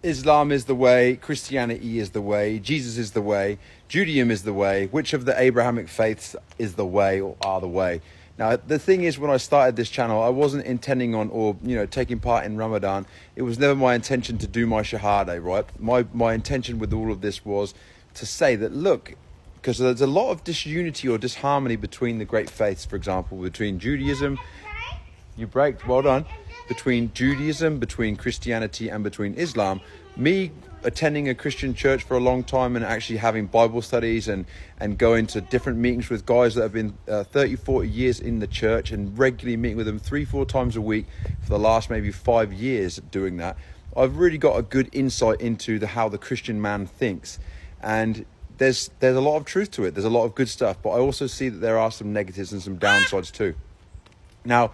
Islam is the way, Christianity is the way, Jesus is the way, Judaism is the way. Which of the Abrahamic faiths is the way or are the way? Now, the thing is, when I started this channel, I wasn't intending on taking part in Ramadan. It was never my intention to do my Shahada, right? My intention with all of this was to say that, look, because there's a lot of disunity or disharmony between the great faiths, for example, between Judaism, between Judaism, between Christianity and between Islam. Me attending a Christian church for a long time and actually having Bible studies and going to different meetings with guys that have been 30, 40 years in the church and regularly meeting with them 3-4 times a week for the last maybe 5 years doing that, I've really got a good insight into how the Christian man thinks. And there's a lot of truth to it. There's a lot of good stuff, but I also see that there are some negatives and some downsides too. Now,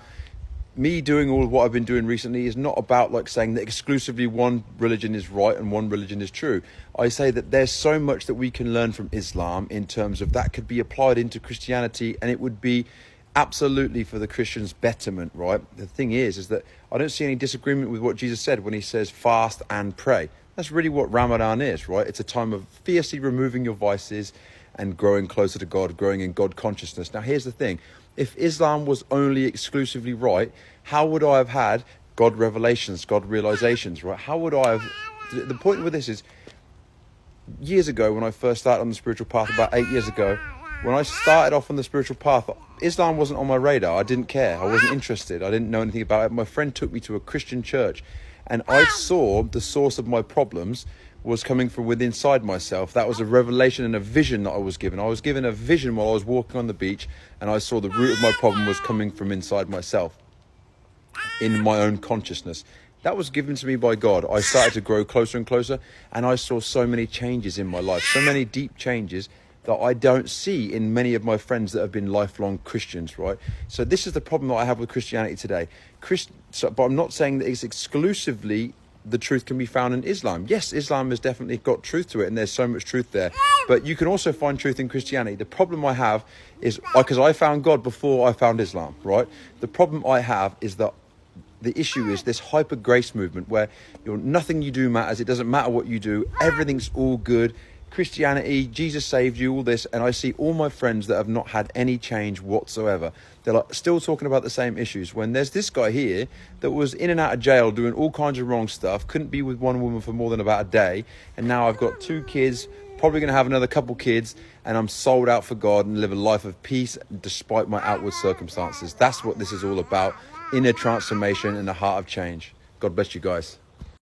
me doing all of what I've been doing recently is not about like saying that exclusively one religion is right and one religion is true. I say that there's so much that we can learn from Islam in terms of that could be applied into Christianity, and it would be absolutely for the Christian's betterment, right? The thing is that I don't see any disagreement with what Jesus said when he says fast and pray. That's really what Ramadan is, right? It's a time of fiercely removing your vices and growing closer to God, growing in God consciousness. Now, here's the thing. If Islam was only exclusively right, how would I have had God revelations, God realizations, right? How would I have... The point with this is, years ago, when I first started on the spiritual path, about 8 years ago, when I started off on the spiritual path, Islam wasn't on my radar. I didn't care. I wasn't interested. I didn't know anything about it. My friend took me to a Christian church, and I saw the source of my problems was coming from within inside myself. That was a revelation and a vision that I was given. I was given a vision while I was walking on the beach, and I saw the root of my problem was coming from inside myself, in my own consciousness. That was given to me by God. I started to grow closer and closer, and I saw so many changes in my life, so many deep changes that I don't see in many of my friends that have been lifelong Christians, right? So this is the problem that I have with Christianity today. But I'm not saying that it's exclusively the truth can be found in Islam. Yes, Islam has definitely got truth to it, and there's so much truth there. But you can also find truth in Christianity. The problem I have is, because I found God before I found Islam, right? The problem I have is that the issue is this hyper grace movement where nothing you do matters. It doesn't matter what you do. Everything's all good. Christianity, Jesus saved you, all this. And I see all my friends that have not had any change whatsoever. They're like still talking about the same issues, when there's this guy here that was in and out of jail doing all kinds of wrong stuff, couldn't be with one woman for more than about a day. And now I've got 2 kids, probably going to have another couple kids, and I'm sold out for God and live a life of peace despite my outward circumstances. That's what this is all about. Inner transformation and a heart of change. God bless you guys.